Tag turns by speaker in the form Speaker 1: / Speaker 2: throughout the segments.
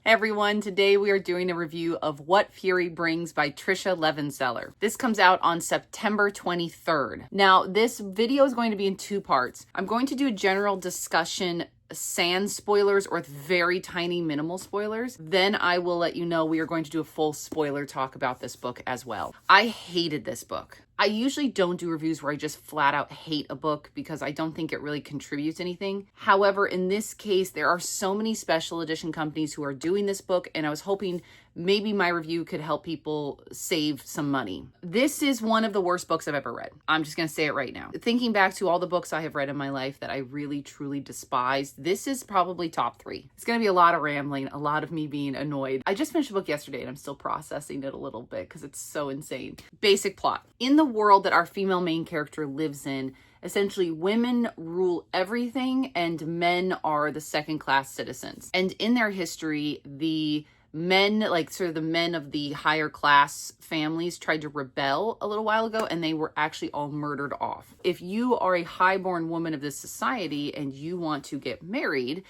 Speaker 1: Hey everyone, today we are doing a review of What Fury Brings by Tricia Levenseller. This comes out on September 23rd. Now, this video is going to be in two parts. I'm going to do a general discussion, sans spoilers or with very tiny minimal spoilers. Then I will let you know we are going to do a full spoiler talk about this book as well. I hated this book. I usually don't do reviews where I just flat out hate a book because I don't think it really contributes anything. However, in this case, there are so many special edition companies who are doing this book, and I was hoping maybe my review could help people save some money. This is one of the worst books I've ever read. I'm just going to say it right now. Thinking back to all the books I have read in my life that I really, truly despised, this is probably top 3. It's going to be a lot of rambling, a lot of me being annoyed. I just finished the book yesterday and I'm still processing it a little bit because it's so insane. Basic plot. In the world that our female main character lives in, essentially women rule everything and men are the second-class citizens. And in their history, the men, like sort of the men of the higher class families, tried to rebel a little while ago and they were actually all murdered off. If you are a highborn woman of this society and you want to get married,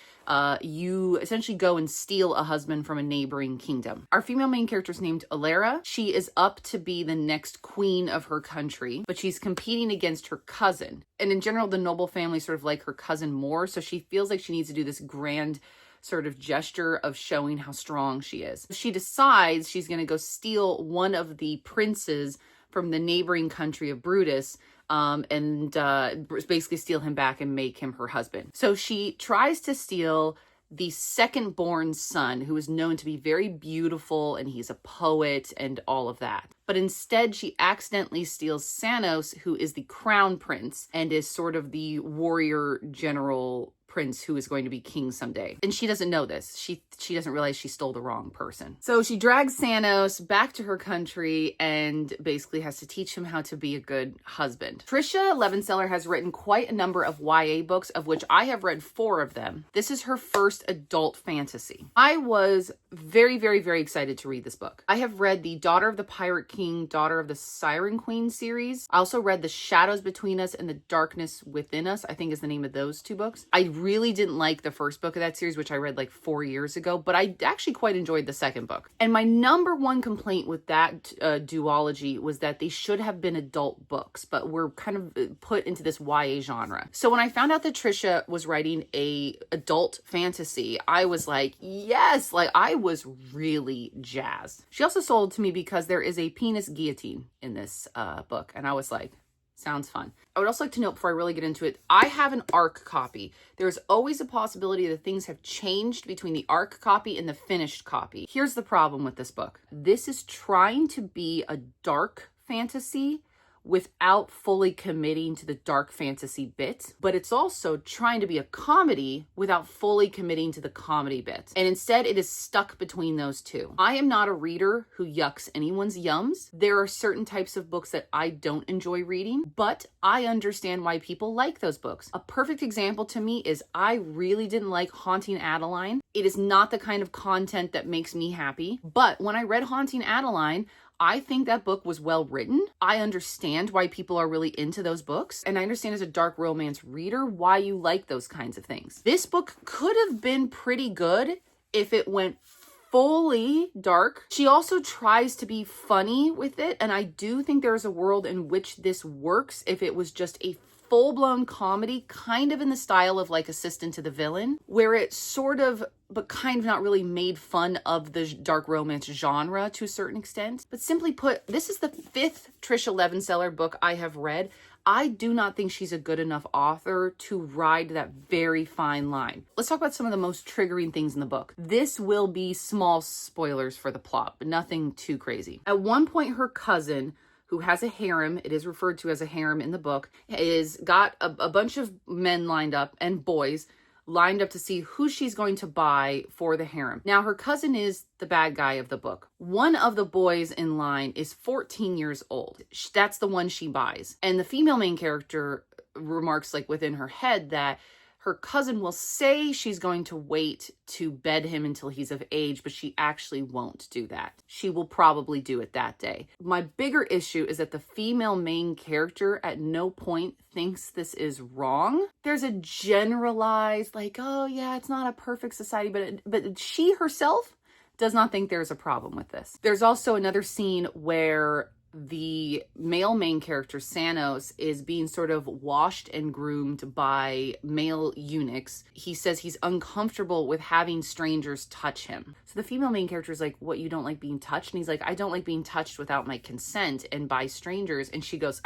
Speaker 1: you essentially go and steal a husband from a neighboring kingdom. Our female main character is named Alara. She is up to be the next queen of her country, but she's competing against her cousin. And in general, the noble family sort of like her cousin more, so she feels like she needs to do this grand sort of gesture of showing how strong she is. She decides she's going to go steal one of the princes from the neighboring country of Brutus and basically steal him back and make him her husband. So she tries to steal the second born son, who is known to be very beautiful and he's a poet and all of that. But instead, she accidentally steals Sanos, who is the crown prince and is sort of the warrior general prince who is going to be king someday. And she doesn't know this. She doesn't realize she stole the wrong person. So she drags Sanos back to her country and basically has to teach him how to be a good husband. Tricia Levenseller has written quite a number of YA books, of which I have read 4 of them. This is her first adult fantasy. I was very, very, very excited to read this book. I have read the Daughter of the Pirate King, Daughter of the Siren Queen series. I also read The Shadows Between Us and The Darkness Within Us, I think is the name of those 2 books. I really didn't like the first book of that series, which I read like 4 years ago, but I actually quite enjoyed the second book. And my number one complaint with that duology was that they should have been adult books, but were kind of put into this YA genre. So when I found out that Tricia was writing a adult fantasy, I was like, yes, like I was really jazzed. She also sold to me because there is a penis guillotine in this book, and I was like, sounds fun. I would also like to note before I really get into it, I have an ARC copy. There's always a possibility that things have changed between the ARC copy and the finished copy. Here's the problem with this book. This is trying to be a dark fantasy without fully committing to the dark fantasy bit, but it's also trying to be a comedy without fully committing to the comedy bit. And instead, it is stuck between those two. I am not a reader who yucks anyone's yums. There are certain types of books that I don't enjoy reading, but I understand why people like those books. A perfect example to me is I really didn't like Haunting Adeline. It is not the kind of content that makes me happy, but when I read Haunting Adeline, I think that book was well written. I understand why people are really into those books. And I understand as a dark romance reader why you like those kinds of things. This book could have been pretty good if it went fully dark. She also tries to be funny with it. And I do think there is a world in which this works if it was just a full-blown comedy, kind of in the style of like Assistant to the Villain, where it sort of, but kind of not really made fun of the dark romance genre to a certain extent. But simply put, this is the 5th Tricia Levenseller book I have read. I do not think she's a good enough author to ride that very fine line. Let's talk about some of the most triggering things in the book. This will be small spoilers for the plot, but nothing too crazy. At one point, her cousin, who has a harem, it is referred to as a harem in the book, is got a bunch of men lined up and boys lined up to see who she's going to buy for the harem. Now, her cousin is the bad guy of the book. One of the boys in line is 14 years old. That's the one she buys. And the female main character remarks like within her head that her cousin will say she's going to wait to bed him until he's of age, but she actually won't do that. She will probably do it that day. My bigger issue is that the female main character at no point thinks this is wrong. There's a generalized like, oh yeah, it's not a perfect society, but she herself does not think there's a problem with this. There's also another scene where the male main character, Sanos, is being sort of washed and groomed by male eunuchs. He says he's uncomfortable with having strangers touch him. So the female main character is like, what, you don't like being touched? And he's like, I don't like being touched without my consent and by strangers. And she goes,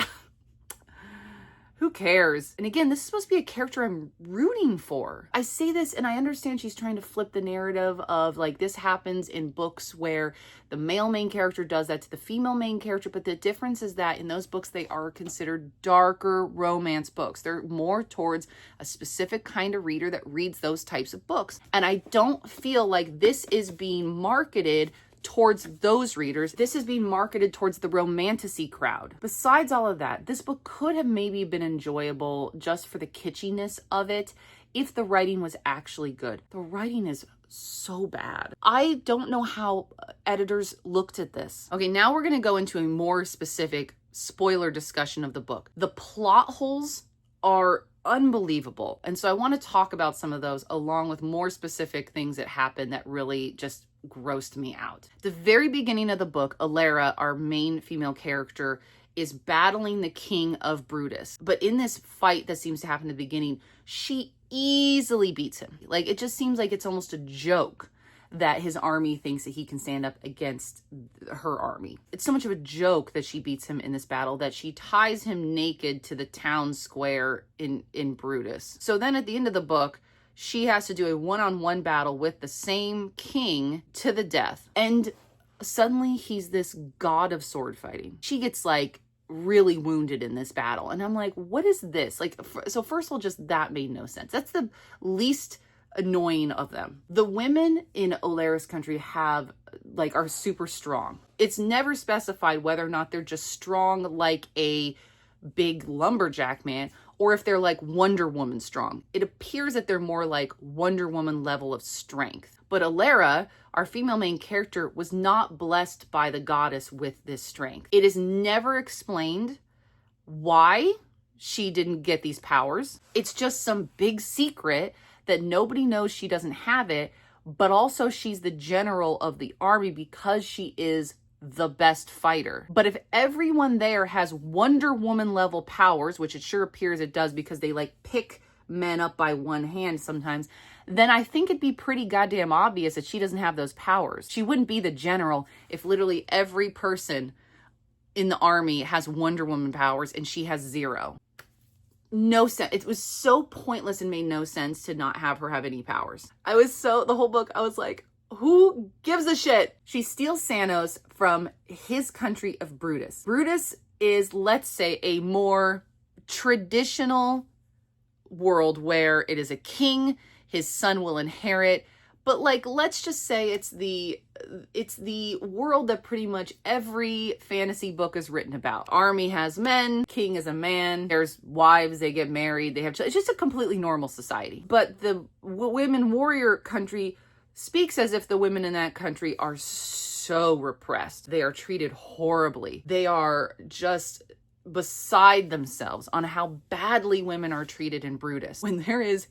Speaker 1: who cares? And again, this is supposed to be a character I'm rooting for. I say this and I understand she's trying to flip the narrative of like this happens in books where the male main character does that to the female main character. But the difference is that in those books, they are considered darker romance books. They're more towards a specific kind of reader that reads those types of books. And I don't feel like this is being marketed towards those readers. This is being marketed towards the romantasy crowd. Besides all of that, this book could have maybe been enjoyable just for the kitschiness of it if the writing was actually good. The writing is so bad. I don't know how editors looked at this. Okay, now we're going to go into a more specific spoiler discussion of the book. The plot holes are unbelievable. And so I want to talk about some of those along with more specific things that happen that really just grossed me out. The very beginning of the book, Alara, our main female character, is battling the king of Brutus. But in this fight that seems to happen at the beginning, she easily beats him. Like, it just seems like it's almost a joke that his army thinks that he can stand up against her army. It's so much of a joke that she beats him in this battle that she ties him naked to the town square in Brutus. So then at the end of the book, she has to do a one-on-one battle with the same king to the death. And suddenly he's this god of sword fighting. She gets like really wounded in this battle. And I'm like, what is this? Like, so first of all, just that made no sense. That's the least annoying of them. The women in Alara's country are super strong. It's never specified whether or not they're just strong like a big lumberjack man or if they're like Wonder Woman strong. It appears that they're more like Wonder Woman level of strength. But Alara, our female main character, was not blessed by the goddess with this strength. It is never explained why she didn't get these powers. It's just some big secret that nobody knows she doesn't have it, but also she's the general of the army because she is the best fighter. But if everyone there has Wonder Woman level powers, which it sure appears it does because they like pick men up by one hand sometimes, then I think it'd be pretty goddamn obvious that she doesn't have those powers. She wouldn't be the general if literally every person in the army has Wonder Woman powers and she has zero. No sense. It was so pointless and made no sense to not have her have any powers. The whole book, I was like, who gives a shit? She steals Sanos from his country of Brutus. Brutus is, let's say, a more traditional world where it is a king, his son will inherit. But like, let's just say it's the world that pretty much every fantasy book is written about. Army has men, king is a man, there's wives, they get married, they have children. It's just a completely normal society. But the women warrior country speaks as if the women in that country are so repressed. They are treated horribly. They are just beside themselves on how badly women are treated in Brutus, when there is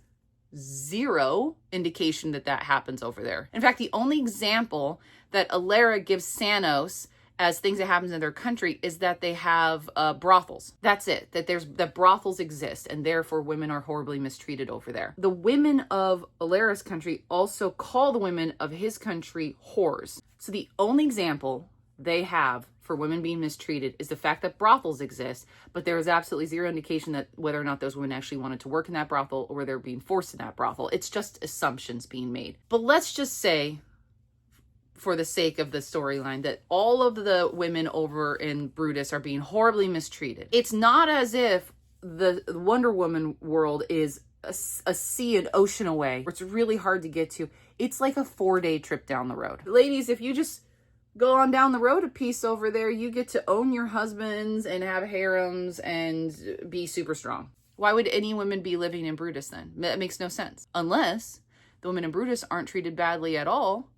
Speaker 1: zero indication that that happens over there. In fact, the only example that Alara gives Sanos as things that happens in their country is that they have brothels. That's it. That brothels exist and therefore women are horribly mistreated over there. The women of Alara's country also call the women of his country whores. So the only example they have for women being mistreated is the fact that brothels exist, but there is absolutely zero indication that whether or not those women actually wanted to work in that brothel or they're being forced in that brothel. It's just assumptions being made. But let's just say, for the sake of the storyline, that all of the women over in Brutus are being horribly mistreated. It's not as if the Wonder Woman world is a sea and ocean away, where it's really hard to get to. It's like a 4-day trip down the road. Ladies, if you just go on down the road a piece over there, you get to own your husbands and have harems and be super strong. Why would any women be living in Brutus then? That makes no sense. Unless the women in Brutus aren't treated badly at all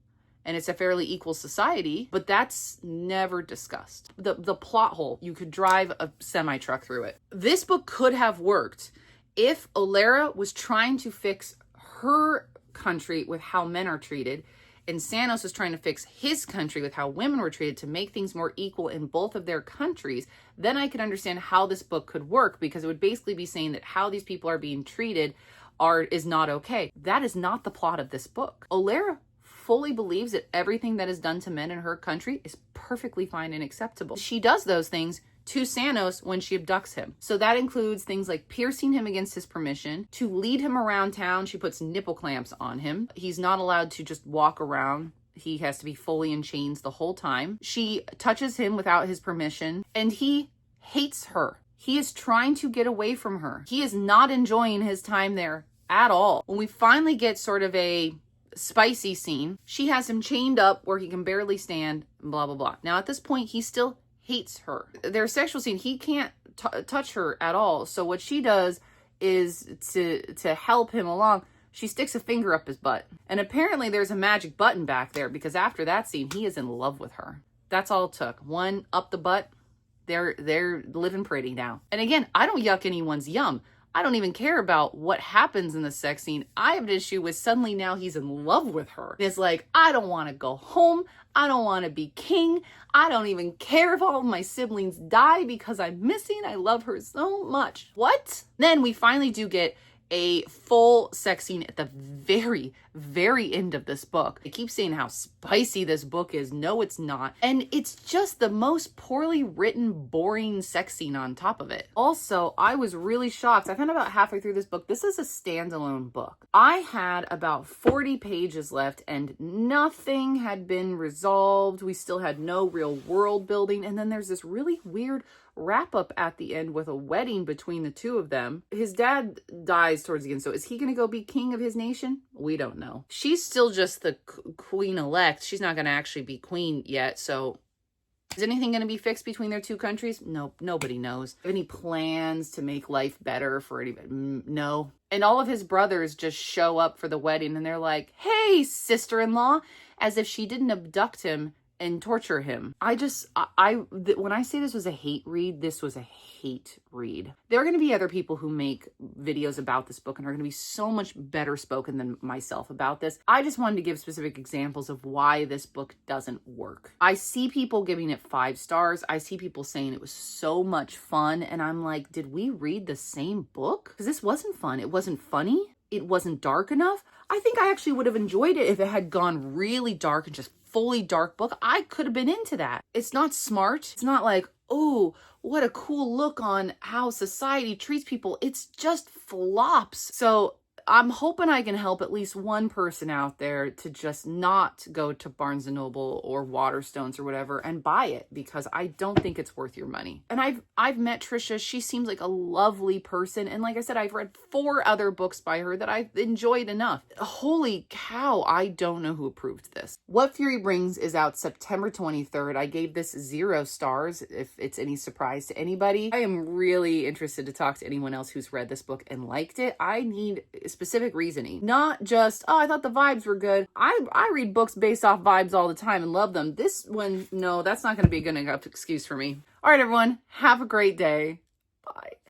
Speaker 1: and it's a fairly equal society, but that's never discussed. The plot hole, you could drive a semi-truck through it. This book could have worked if Alara was trying to fix her country with how men are treated, and Sanos was trying to fix his country with how women were treated to make things more equal in both of their countries, then I could understand how this book could work, because it would basically be saying that how these people are being treated is not okay. That is not the plot of this book. Olara fully believes that everything that is done to men in her country is perfectly fine and acceptable. She does those things to Sanos when she abducts him. So that includes things like piercing him against his permission. To lead him around town, she puts nipple clamps on him. He's not allowed to just walk around. He has to be fully in chains the whole time. She touches him without his permission, and he hates her. He is trying to get away from her. He is not enjoying his time there at all. When we finally get sort of a spicy scene, she has him chained up where he can barely stand, blah, blah, blah. Now, at this point, he still hates her. Their sexual scene, he can't touch her at all. So what she does is to help him along, she sticks a finger up his butt. And apparently there's a magic button back there, because after that scene, he is in love with her. That's all it took. One up the butt. They're living pretty now. And again, I don't yuck anyone's yum. I don't even care about what happens in the sex scene. I have an issue with suddenly now he's in love with her. It's like, I don't want to go home. I don't want to be king. I don't even care if all of my siblings die because I'm missing. I love her so much. What? Then we finally do get a full sex scene at the very, very end of this book. I keep saying how spicy this book is. No, it's not. And it's just the most poorly written, boring sex scene on top of it. Also, I was really shocked. I found about halfway through this book. This is a standalone book. I had about 40 pages left and nothing had been resolved. We still had no real world building. And then there's this really weird wrap up at the end with a wedding between the two of them. His dad dies towards the end. So is he going to go be king of his nation? We don't know. She's still just the queen elect. She's not going to actually be queen yet. So is anything going to be fixed between their two countries? No, nobody knows. Have any plans to make life better for anybody? No. And all of his brothers just show up for the wedding and they're like, hey, sister-in-law, as if she didn't abduct him and torture him. When I say this was a hate read, this was a hate read. There are going to be other people who make videos about this book and are going to be so much better spoken than myself about this. I just wanted to give specific examples of why this book doesn't work. I see people giving it 5 stars. I see people saying it was so much fun. And I'm like, did we read the same book? Because this wasn't fun. It wasn't funny. It wasn't dark enough. I think I actually would have enjoyed it if it had gone really dark and just fully dark book. I could have been into that. It's not smart. It's not like, oh, what a cool look on how society treats people. It's just flops. So I'm hoping I can help at least one person out there to just not go to Barnes & Noble or Waterstones or whatever and buy it, because I don't think it's worth your money. And I've met Tricia. She seems like a lovely person. And like I said, I've read 4 other books by her that I've enjoyed enough. Holy cow, I don't know who approved this. What Fury Brings is out September 23rd. I gave this 0 stars, if it's any surprise to anybody. I am really interested to talk to anyone else who's read this book and liked it. I need specific reasoning, not just, oh, I thought the vibes were good. I read books based off vibes all the time and love them. This one, no, that's not going to be a good enough excuse for me. All right, everyone, have a great day. Bye.